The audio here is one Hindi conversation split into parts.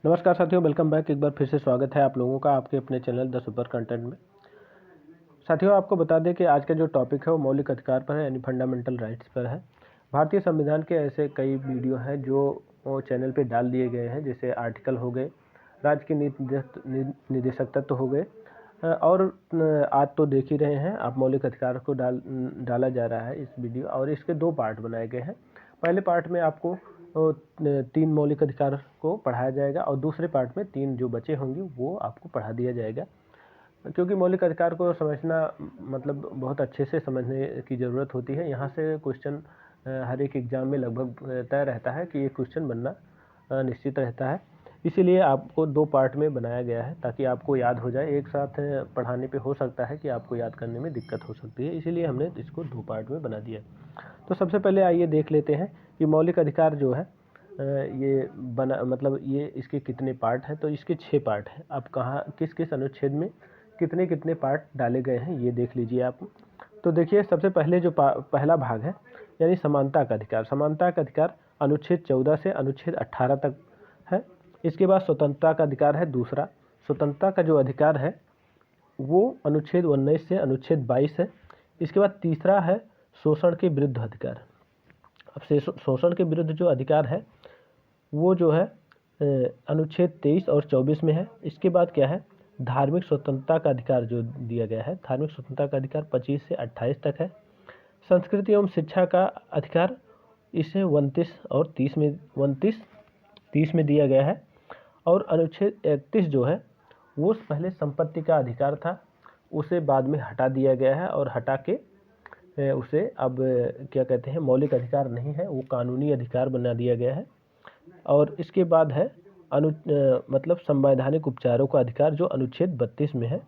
नमस्कार साथियों, वेलकम बैक। एक बार फिर से स्वागत है आप लोगों का आपके अपने चैनल द सुपर कंटेंट में। साथियों, आपको बता दें कि आज का जो टॉपिक है वो मौलिक अधिकार पर है, यानी फंडामेंटल राइट्स पर है। भारतीय संविधान के ऐसे कई वीडियो हैं जो चैनल पे डाल दिए गए हैं, जैसे आर्टिकल हो गए, राज्य के निदेशक तत्व हो गए, और आज तो देख ही रहे हैं आप, मौलिक अधिकार को डाला जा रहा है इस वीडियो, और इसके 2 पार्ट बनाए गए हैं। पहले पार्ट में आपको 3 मौलिक अधिकार को पढ़ाया जाएगा और दूसरे पार्ट में 3 जो बचे होंगे वो आपको पढ़ा दिया जाएगा, क्योंकि मौलिक अधिकार को समझना मतलब बहुत अच्छे से समझने की ज़रूरत होती है। यहाँ से क्वेश्चन हर एक एग्ज़ाम में लगभग तय रहता है कि ये क्वेश्चन बनना निश्चित रहता है। इसीलिए आपको 2 पार्ट में बनाया गया है ताकि आपको याद हो जाए। एक साथ पढ़ाने पे हो सकता है कि आपको याद करने में दिक्कत हो सकती है, इसीलिए हमने इसको 2 पार्ट में बना दिया। तो सबसे पहले आइए देख लेते हैं कि मौलिक अधिकार जो है ये बना मतलब ये इसके कितने पार्ट हैं। तो इसके 6 पार्ट हैं। अब कहाँ किस किस अनुच्छेद में कितने कितने पार्ट डाले गए हैं ये देख लीजिए आप। तो देखिए, सबसे पहले जो पहला भाग है, यानी समानता का अधिकार। समानता का अधिकार अनुच्छेद 14 से अनुच्छेद 18 तक है। इसके बाद स्वतंत्रता का अधिकार है दूसरा। स्वतंत्रता का जो अधिकार है वो अनुच्छेद 19 से अनुच्छेद 22 है। इसके बाद तीसरा है शोषण के विरुद्ध अधिकार। अब से शोषण के विरुद्ध जो अधिकार है वो जो है अनुच्छेद 23 और 24 में है। इसके बाद क्या है, धार्मिक स्वतंत्रता का अधिकार जो दिया गया है, धार्मिक स्वतंत्रता का अधिकार 25 से 28 तक है। संस्कृति एवं शिक्षा का अधिकार इसे 29 और 30 में दिया गया है। और अनुच्छेद 31 जो है वो पहले संपत्ति का अधिकार था, उसे बाद में हटा दिया गया है, और हटा के उसे अब क्या कहते हैं, मौलिक अधिकार नहीं है, वो कानूनी अधिकार बना दिया गया है। और इसके बाद है मतलब संवैधानिक उपचारों का अधिकार जो अनुच्छेद 32 में है।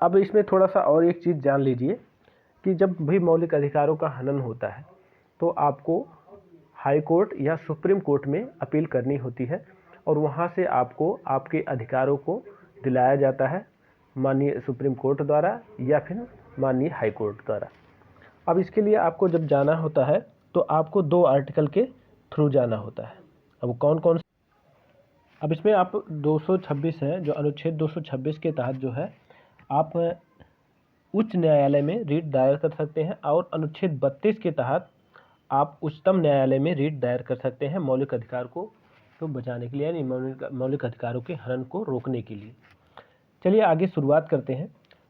अब इसमें थोड़ा सा और एक चीज़ जान लीजिए कि जब भी मौलिक अधिकारों का हनन होता है तो आपको हाई कोर्ट या सुप्रीम कोर्ट में अपील करनी होती है, और वहाँ से आपको आपके अधिकारों को दिलाया जाता है माननीय सुप्रीम कोर्ट द्वारा या फिर माननीय हाई कोर्ट द्वारा। अब इसके लिए आपको जब जाना होता है तो आपको 2 आर्टिकल के थ्रू जाना होता है। अब कौन कौन, अब इसमें आप 226 है, जो अनुच्छेद 226 के तहत जो है आप उच्च न्यायालय में रिट दायर कर सकते हैं, और अनुच्छेद 32 के तहत आप उच्चतम न्यायालय में रिट दायर कर सकते हैं मौलिक अधिकार को तो बचाने के लिए, यानी मौलिक अधिकारों के हनन को रोकने के लिए। चलिए आगे शुरुआत करते हैं।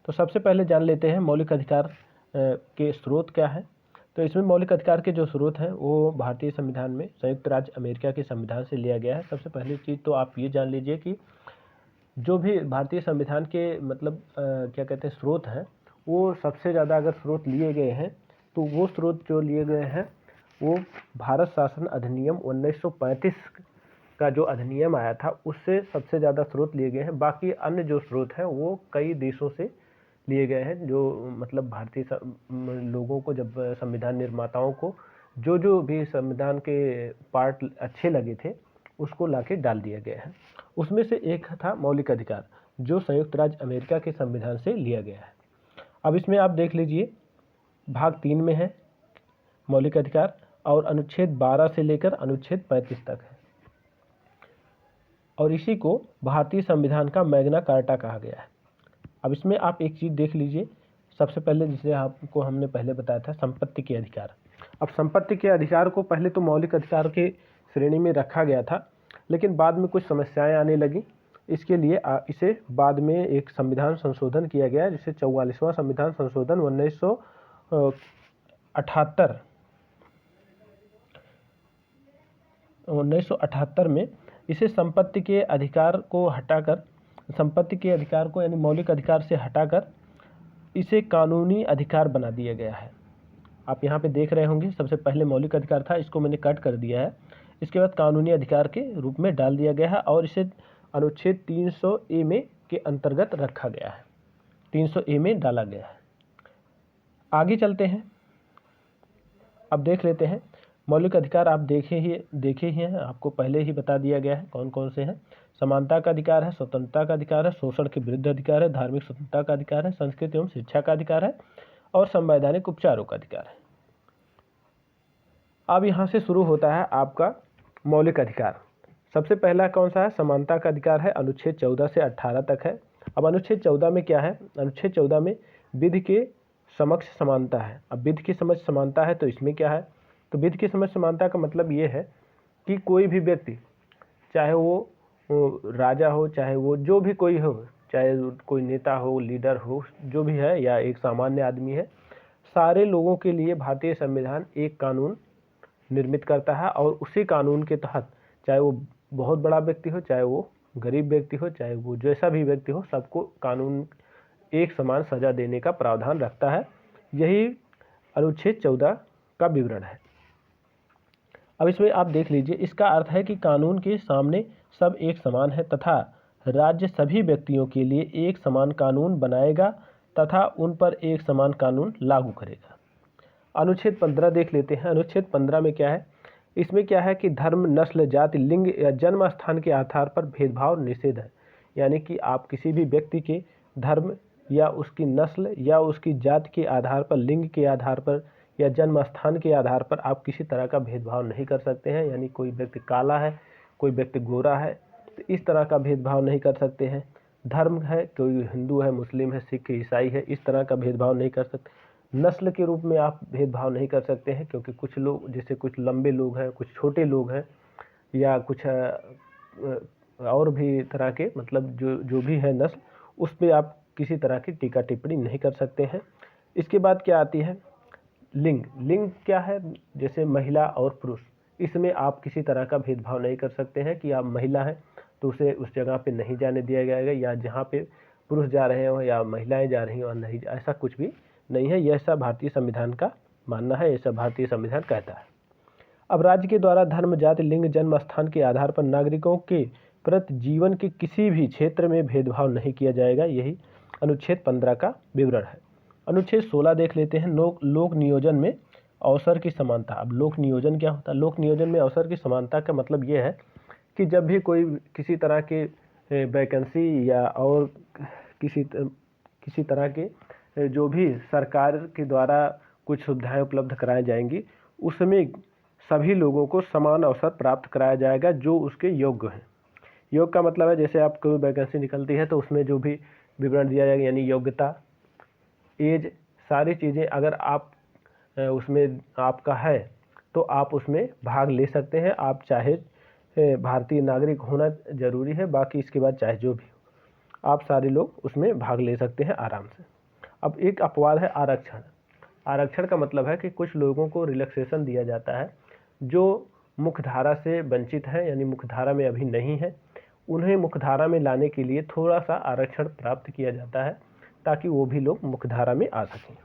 तो सबसे पहले जान लेते हैं मौलिक अधिकार के स्रोत क्या है। तो इसमें मौलिक अधिकार के जो स्रोत हैं वो भारतीय संविधान में संयुक्त राज्य अमेरिका के संविधान से लिया गया है। सबसे पहली चीज़ तो आप ये जान लीजिए कि जो भी भारतीय संविधान के मतलब क्या कहते हैं स्रोत हैं, वो सबसे ज़्यादा अगर स्रोत लिए गए हैं तो वो स्रोत जो लिए गए हैं वो भारत शासन अधिनियम 1935 का जो अधिनियम आया था उससे सबसे ज़्यादा स्रोत लिए गए हैं। बाकी अन्य जो स्रोत हैं वो कई देशों से लिए गए हैं, जो मतलब भारतीय लोगों को, जब संविधान निर्माताओं को जो भी संविधान के पार्ट अच्छे लगे थे उसको लाके डाल दिया गया है। उसमें से एक था मौलिक अधिकार, जो संयुक्त राज्य अमेरिका के संविधान से लिया गया है। अब इसमें आप देख लीजिए, भाग 3 में है मौलिक अधिकार, और अनुच्छेद 12 से लेकर अनुच्छेद 35 तक है, और इसी को भारतीय संविधान का मैग्ना कार्टा कहा गया है। अब इसमें आप एक चीज़ देख लीजिए, सबसे पहले जिसे आपको हमने पहले बताया था, संपत्ति के अधिकार। अब संपत्ति के अधिकार को पहले तो मौलिक अधिकार के श्रेणी में रखा गया था, लेकिन बाद में कुछ समस्याएं आने लगी। इसके लिए इसे बाद में एक संविधान संशोधन किया गया, जिसे 44वां संविधान संशोधन 1978 में इसे संपत्ति के अधिकार को हटाकर, संपत्ति के अधिकार को यानी मौलिक अधिकार से हटाकर इसे कानूनी अधिकार बना दिया गया है। आप यहाँ पे देख रहे होंगे, सबसे पहले मौलिक अधिकार था, इसको मैंने कट कर दिया है। इसके बाद कानूनी अधिकार के रूप में डाल दिया गया है, और इसे अनुच्छेद 300A में के अंतर्गत रखा गया है, 300A में डाला गया है। आगे चलते हैं, अब देख लेते हैं मौलिक अधिकार। आप देखे ही हैं, आपको पहले ही बता दिया गया है कौन कौन से हैं। समानता का अधिकार है, स्वतंत्रता का अधिकार है, शोषण के विरुद्ध अधिकार है, धार्मिक स्वतंत्रता का अधिकार है, संस्कृति एवं शिक्षा का अधिकार है, और संवैधानिक उपचारों का अधिकार है। अब यहाँ से शुरू होता है आपका मौलिक अधिकार। सबसे पहला कौन सा है? समानता का अधिकार है, अनुच्छेद 14 से 18 तक है। अब अनुच्छेद 14 में क्या है? अनुच्छेद 14 में विधि के समक्ष समानता है। अब विधि की समक्ष समानता है तो इसमें क्या है? तो विधि की समक्ष समानता का मतलब ये है कि कोई भी व्यक्ति, चाहे वो राजा हो, चाहे वो जो भी कोई हो, चाहे कोई नेता हो, लीडर हो, जो भी है, या एक सामान्य आदमी है, सारे लोगों के लिए भारतीय संविधान एक कानून निर्मित करता है और उसी कानून के तहत चाहे वो बहुत बड़ा व्यक्ति हो, चाहे वो गरीब व्यक्ति हो, चाहे वो जैसा भी व्यक्ति हो, सबको कानून एक समान सजा देने का प्रावधान रखता है। यही अनुच्छेद 14 का विवरण है। अब इसमें आप देख लीजिए, इसका अर्थ है कि कानून के सामने सब एक समान है तथा राज्य सभी व्यक्तियों के लिए एक समान कानून बनाएगा तथा उन पर एक समान कानून लागू करेगा। अनुच्छेद 15 देख लेते हैं। अनुच्छेद 15 में क्या है? इसमें क्या है कि धर्म, नस्ल, जाति, लिंग या जन्म स्थान के आधार पर भेदभाव निषेध है। यानी कि आप किसी भी व्यक्ति के धर्म या उसकी नस्ल या उसकी जाति के आधार पर, लिंग के आधार पर या जन्म स्थान के आधार पर आप किसी तरह का भेदभाव नहीं कर सकते हैं। यानी कोई व्यक्ति काला है, कोई व्यक्ति गोरा है, तो इस तरह का भेदभाव नहीं कर सकते हैं। धर्म है, कोई हिंदू है, मुस्लिम है, सिख, ईसाई है, इस तरह का भेदभाव नहीं कर सकते। नस्ल के रूप में आप भेदभाव नहीं कर सकते हैं, क्योंकि कुछ लोग, जैसे कुछ लंबे लोग हैं, कुछ छोटे लोग हैं, या कुछ और भी तरह के, मतलब जो भी है नस्ल, उस पर आप किसी तरह की टीका टिप्पणी नहीं कर सकते हैं। इसके बाद क्या आती है? लिंग। लिंग क्या है? जैसे महिला और पुरुष, इसमें आप किसी तरह का भेदभाव नहीं कर सकते हैं कि आप महिला हैं तो उसे उस जगह पे नहीं जाने दिया जाएगा, या जहाँ पे पुरुष जा रहे हो या महिलाएं जा रही हो नहीं, ऐसा कुछ भी नहीं है। यह सब भारतीय संविधान का मानना है, ऐसा भारतीय संविधान कहता है। अब राज्य के द्वारा धर्म, जाति, लिंग, जन्म स्थान के आधार पर नागरिकों के प्रति जीवन के किसी भी क्षेत्र में भेदभाव नहीं किया जाएगा। यही अनुच्छेद 15 का विवरण है। अनुच्छेद 16 देख लेते हैं। लोक नियोजन में अवसर की समानता। अब लोक नियोजन क्या होता है? लोक नियोजन में अवसर की समानता का मतलब ये है कि जब भी कोई किसी तरह के वैकेंसी या और किसी तरह के जो भी सरकार के द्वारा कुछ सुविधाएं उपलब्ध कराई जाएंगी, उसमें सभी लोगों को समान अवसर प्राप्त कराया जाएगा जो उसके योग्य हैं। योग का मतलब है, जैसे आप कोई वैकेंसी निकलती है तो उसमें जो भी विवरण दिया जाएगा, यानी योग्यता, एज, सारी चीज़ें अगर आप उसमें आपका है तो आप उसमें भाग ले सकते हैं। आप चाहे भारतीय नागरिक होना जरूरी है, बाकी इसके बाद चाहे जो भी हो, आप सारे लोग उसमें भाग ले सकते हैं आराम से। अब एक अपवाद है आरक्षण। आरक्षण का मतलब है कि कुछ लोगों को रिलैक्सेशन दिया जाता है जो मुख्यधारा से वंचित है, यानी मुख्यधारा में अभी नहीं है, उन्हें मुख्यधारा में लाने के लिए थोड़ा सा आरक्षण प्राप्त किया जाता है ताकि वो भी लोग मुख्यधारा में आ सकें।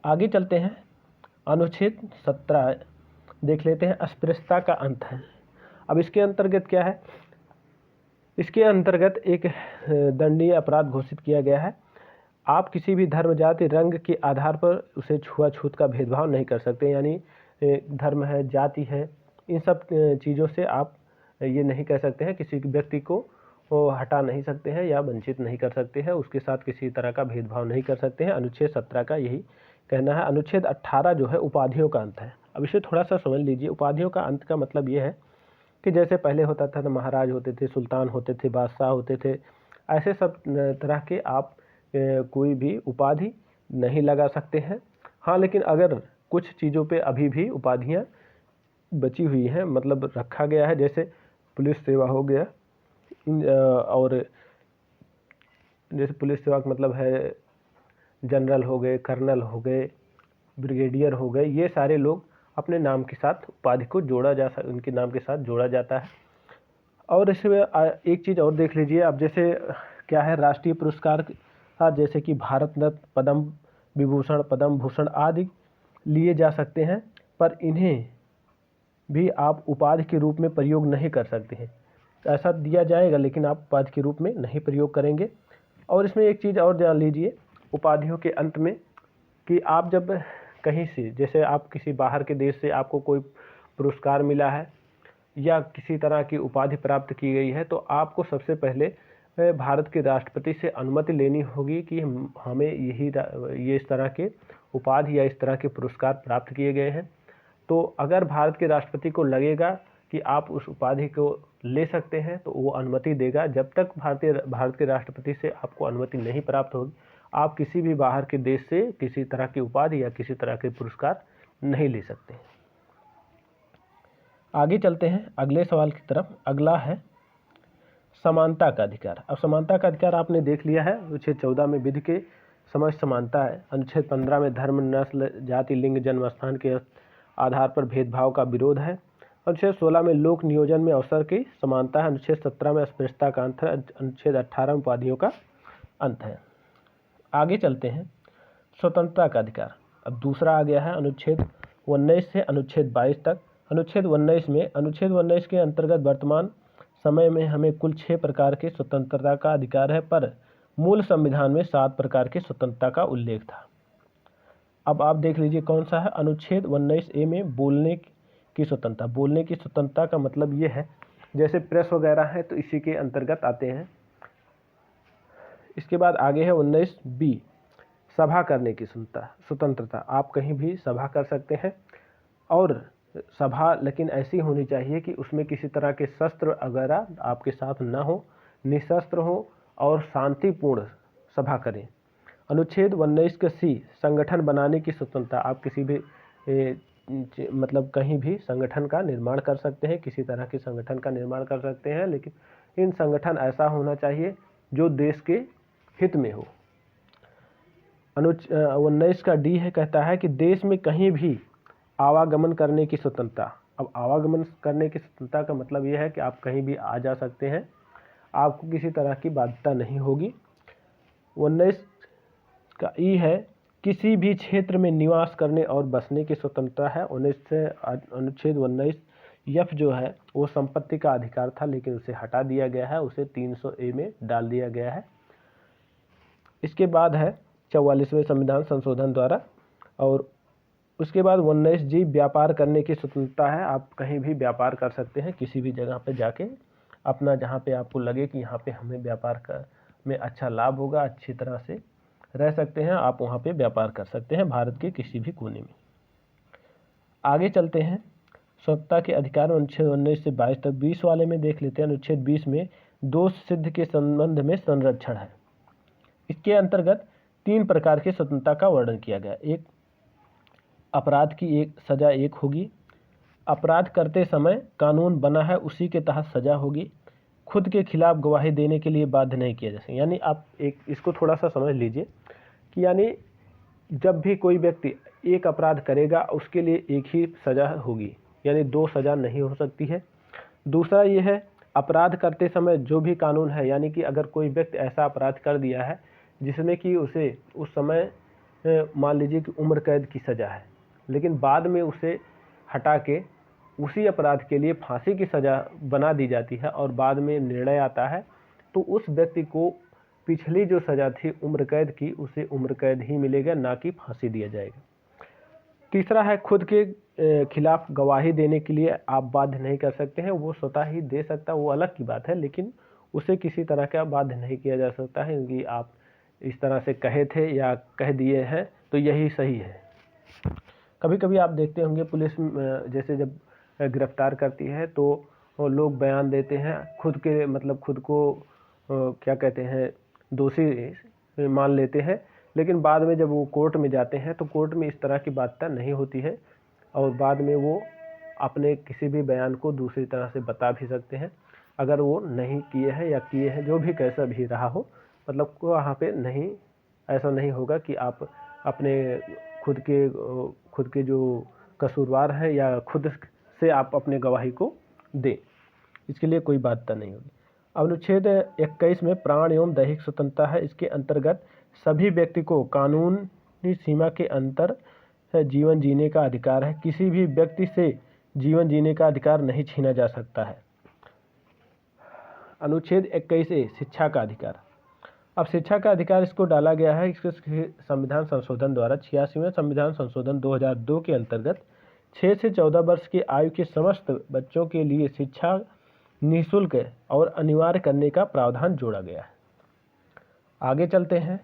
आगे चलते हैं। अनुच्छेद 17 देख लेते हैं। अस्पृश्यता का अंत है। अब इसके अंतर्गत क्या है? इसके अंतर्गत एक दंडनीय अपराध घोषित किया गया है। आप किसी भी धर्म, जाति, रंग के आधार पर उसे छुआछूत का भेदभाव नहीं कर सकते। यानी धर्म है, जाति है, इन सब चीज़ों से आप ये नहीं कह सकते हैं, किसी व्यक्ति को हटा नहीं सकते हैं या वंचित नहीं कर सकते हैं, उसके साथ किसी तरह का भेदभाव नहीं कर सकते हैं। अनुच्छेद 17 का यही कहना है। अनुच्छेद 18 जो है उपाधियों का अंत है। अब इसे थोड़ा सा समझ लीजिए। उपाधियों का अंत का मतलब ये है कि जैसे पहले होता था तो महाराज होते थे, सुल्तान होते थे, बादशाह होते थे, ऐसे सब तरह के आप कोई भी उपाधि नहीं लगा सकते हैं। हाँ, लेकिन अगर कुछ चीज़ों पे अभी भी उपाधियाँ बची हुई हैं, मतलब रखा गया है, जैसे पुलिस सेवा हो गया, और जैसे पुलिस सेवा का मतलब है जनरल हो गए, कर्नल हो गए, ब्रिगेडियर हो गए, ये सारे लोग अपने नाम के साथ उपाधि को उनके नाम के साथ जोड़ा जाता है। और इसमें एक चीज़ और देख लीजिए। अब जैसे क्या है, राष्ट्रीय पुरस्कार जैसे कि भारत रत्न, पद्म विभूषण, पद्म भूषण आदि लिए जा सकते हैं, पर इन्हें भी आप उपाधि के रूप में प्रयोग नहीं कर सकते हैं। ऐसा दिया जाएगा लेकिन आप उपाधि के रूप में नहीं प्रयोग करेंगे। और इसमें एक चीज़ और जान लीजिए उपाधियों के अंत में, कि आप जब कहीं से, जैसे आप किसी बाहर के देश से आपको कोई पुरस्कार मिला है या किसी तरह की उपाधि प्राप्त की गई है, तो आपको सबसे पहले भारत के राष्ट्रपति से अनुमति लेनी होगी कि हमें ये इस तरह के उपाधि या इस तरह के पुरस्कार प्राप्त किए गए हैं। तो अगर भारत के राष्ट्रपति को लगेगा कि आप उस उपाधि को ले सकते हैं तो वो अनुमति देगा। जब तक भारत के राष्ट्रपति से आपको अनुमति नहीं प्राप्त होगी, आप किसी भी बाहर के देश से किसी तरह की उपाधि या किसी तरह के पुरस्कार नहीं ले सकते। आगे चलते हैं अगले सवाल की तरफ। अगला है समानता का अधिकार। अब समानता का अधिकार आपने देख लिया है, अनुच्छेद 14 में विधि के समस्त समानता है, अनुच्छेद 15 में धर्म, नस्ल, जाति, लिंग, जन्म स्थान के आधार पर भेदभाव का विरोध है, अनुच्छेद 16 में लोक नियोजन में अवसर की समानता है, अनुच्छेद 17 में अस्पृश्यता का अंत है, अनुच्छेद 18 में उपाधियों का अंत है। आगे चलते हैं स्वतंत्रता का अधिकार। अब दूसरा आ गया है अनुच्छेद 19 से अनुच्छेद 22 तक। अनुच्छेद 19 के अंतर्गत वर्तमान समय में हमें कुल 6 प्रकार के स्वतंत्रता का अधिकार है, पर मूल संविधान में 7 प्रकार की स्वतंत्रता का उल्लेख था। अब आप देख लीजिए कौन सा है। अनुच्छेद 19A में बोलने की स्वतंत्रता। बोलने की स्वतंत्रता का मतलब ये है, जैसे प्रेस वगैरह है तो इसी के अंतर्गत आते हैं। इसके बाद आगे है 19B सभा करने की स्वतंत्रता। आप कहीं भी सभा कर सकते हैं, और सभा लेकिन ऐसी होनी चाहिए कि उसमें किसी तरह के शस्त्र वगैरह आपके साथ न हो, निशस्त्र हो और शांतिपूर्ण सभा करें। अनुच्छेद 19 के C संगठन बनाने की स्वतंत्रता। आप किसी भी मतलब कहीं भी संगठन का निर्माण कर सकते हैं, किसी तरह के संगठन का निर्माण कर सकते हैं, लेकिन इन संगठन ऐसा होना चाहिए जो देश के हित में हो। अनुच्छेद 19 का D है, कहता है कि देश में कहीं भी आवागमन करने की स्वतंत्रता। अब आवागमन करने की स्वतंत्रता का मतलब यह है कि आप कहीं भी आ जा सकते हैं, आपको किसी तरह की बाध्यता नहीं होगी। 19 का ई है किसी भी क्षेत्र में निवास करने और बसने की स्वतंत्रता है। अनुच्छेद 19F जो है वो संपत्ति का अधिकार था, लेकिन उसे हटा दिया गया है, उसे 300A में डाल दिया गया है। इसके बाद है 44वें संविधान संशोधन द्वारा, और उसके बाद 19G व्यापार करने की स्वतंत्रता है। आप कहीं भी व्यापार कर सकते हैं, किसी भी जगह पर जाके अपना, जहाँ पे आपको लगे कि यहाँ पे हमें व्यापार में अच्छा लाभ होगा, अच्छी तरह से रह सकते हैं, आप वहाँ पे व्यापार कर सकते हैं भारत के किसी भी कोने में। आगे चलते हैं स्वतंत्रता के अधिकार। अनुच्छेद 19 से 22 तक 20 वाले में देख लेते हैं। अनुच्छेद 20 में दोष सिद्ध के संबंध में संरक्षण है। इसके अंतर्गत 3 प्रकार की स्वतंत्रता का वर्णन किया गया। एक, अपराध की एक सजा एक होगी, अपराध करते समय कानून बना है उसी के तहत सजा होगी, खुद के खिलाफ गवाही देने के लिए बाध्य नहीं किया जा सकता। यानी आप इसको थोड़ा सा समझ लीजिए कि यानी जब भी कोई व्यक्ति एक अपराध करेगा उसके लिए एक ही सजा होगी, यानी 2 सजा नहीं हो सकती है। दूसरा ये है, अपराध करते समय जो भी कानून है, यानी कि अगर कोई व्यक्ति ऐसा अपराध कर दिया है जिसमें कि उसे उस समय मान लीजिए कि उम्र कैद की सजा है, लेकिन बाद में उसे हटा के उसी अपराध के लिए फांसी की सजा बना दी जाती है और बाद में निर्णय आता है, तो उस व्यक्ति को पिछली जो सजा थी उम्र कैद की, उसे उम्र कैद ही मिलेगा, ना कि फांसी दिया जाएगा। तीसरा है, खुद के खिलाफ गवाही देने के लिए आप बाध्य नहीं कर सकते हैं, वो स्वतः ही दे सकता है, वो अलग की बात है, लेकिन उसे किसी तरह का बाध्य नहीं किया जा सकता है क्योंकि आप इस तरह से कहे थे या कह दिए हैं तो यही सही है। कभी कभी आप देखते होंगे पुलिस जैसे जब गिरफ्तार करती है तो लोग बयान देते हैं, खुद के मतलब खुद को क्या कहते हैं, दोषी मान लेते हैं, लेकिन बाद में जब वो कोर्ट में जाते हैं तो कोर्ट में इस तरह की बाध्यता नहीं होती है और बाद में वो अपने किसी भी बयान को दूसरी तरह से बता भी सकते हैं अगर वो नहीं किए हैं या किए हैं, जो भी कैसा भी रहा हो, मतलब वहाँ पे नहीं, ऐसा नहीं होगा कि आप अपने खुद के जो कसूरवार है या खुद से आप अपने गवाही को दें, इसके लिए कोई बाध्यता नहीं होगी। अनुच्छेद 21 में प्राण एवं दैहिक स्वतंत्रता है। इसके अंतर्गत सभी व्यक्ति को कानूनी सीमा के अंतर जीवन जीने का अधिकार है। किसी भी व्यक्ति से जीवन जीने का अधिकार नहीं छीना जा सकता है। अनुच्छेद 21A शिक्षा का अधिकार। अब शिक्षा का अधिकार इसको डाला गया है इसके संविधान संशोधन द्वारा। 86वें संविधान संशोधन 2002 के अंतर्गत 6 से 14 वर्ष की आयु के समस्त बच्चों के लिए शिक्षा निःशुल्क और अनिवार्य करने का प्रावधान जोड़ा गया है। आगे चलते हैं।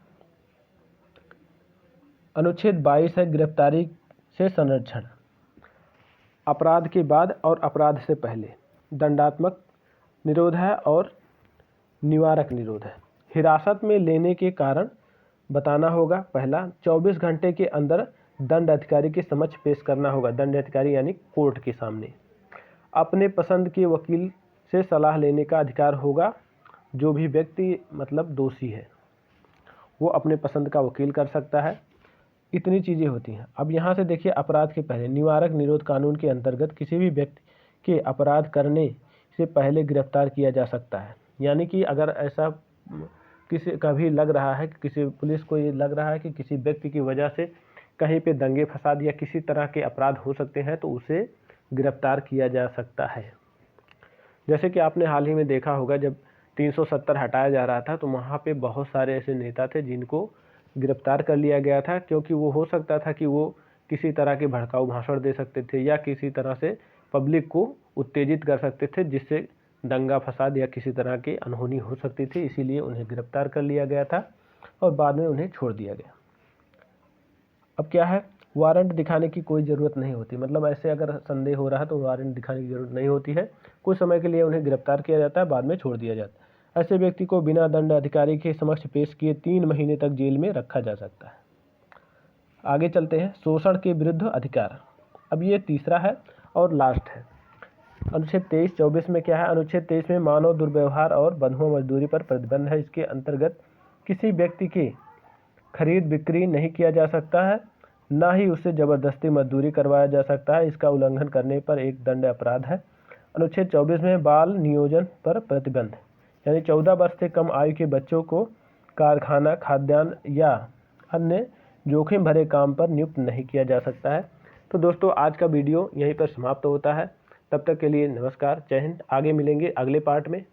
अनुच्छेद 22 है गिरफ्तारी से संरक्षण। अपराध के बाद और अपराध से पहले, दंडात्मक निरोध है और निवारक निरोध है। हिरासत में लेने के कारण बताना होगा। पहला, 24 घंटे के अंदर दंड अधिकारी के समक्ष पेश करना होगा। दंड अधिकारी यानी कोर्ट के सामने। अपने पसंद के वकील से सलाह लेने का अधिकार होगा। जो भी व्यक्ति मतलब दोषी है वो अपने पसंद का वकील कर सकता है। इतनी चीज़ें होती हैं। अब यहाँ से देखिए, अपराध के पहले, निवारक निरोध कानून के अंतर्गत किसी भी व्यक्ति के अपराध करने से पहले गिरफ्तार किया जा सकता है। यानी कि अगर ऐसा किसी का भी लग रहा है कि किसी पुलिस को ये लग रहा है कि किसी व्यक्ति की वजह से कहीं पे दंगे फसाद या किसी तरह के अपराध हो सकते हैं तो उसे गिरफ्तार किया जा सकता है। जैसे कि आपने हाल ही में देखा होगा, जब 370 हटाया जा रहा था तो वहाँ पे बहुत सारे ऐसे नेता थे जिनको गिरफ्तार कर लिया गया था, क्योंकि वो हो सकता था कि वो किसी तरह के भड़काऊ भाषण दे सकते थे या किसी तरह से पब्लिक को उत्तेजित कर सकते थे, जिससे दंगा फसाद या किसी तरह की अनहोनी हो सकती थी। इसीलिए उन्हें गिरफ्तार कर लिया गया था और बाद में उन्हें छोड़ दिया गया। अब क्या है, वारंट दिखाने की कोई ज़रूरत नहीं होती। मतलब ऐसे अगर संदेह हो रहा है तो वारंट दिखाने की ज़रूरत नहीं होती है। कुछ समय के लिए उन्हें गिरफ्तार किया जाता है, बाद में छोड़ दिया जाता है। ऐसे व्यक्ति को बिना दंड अधिकारी के समक्ष पेश किए 3 महीने तक जेल में रखा जा सकता है। आगे चलते हैं, शोषण के विरुद्ध अधिकार। अब ये तीसरा है और लास्ट है। अनुच्छेद 23-24 में क्या है? अनुच्छेद 23 में मानव दुर्व्यवहार और बंधुआ मजदूरी पर प्रतिबंध है। इसके अंतर्गत किसी व्यक्ति की खरीद बिक्री नहीं किया जा सकता है, ना ही उससे ज़बरदस्ती मजदूरी करवाया जा सकता है। इसका उल्लंघन करने पर एक दंड अपराध है। अनुच्छेद 24 में बाल नियोजन पर प्रतिबंध, यानी 14 वर्ष से कम आयु के बच्चों को कारखाना, खाद्यान्न या अन्य जोखिम भरे काम पर नियुक्त नहीं किया जा सकता है। तो दोस्तों, आज का वीडियो यहीं पर समाप्त होता है। तब तक के लिए नमस्कार, जय हिंद। आगे मिलेंगे अगले पार्ट में।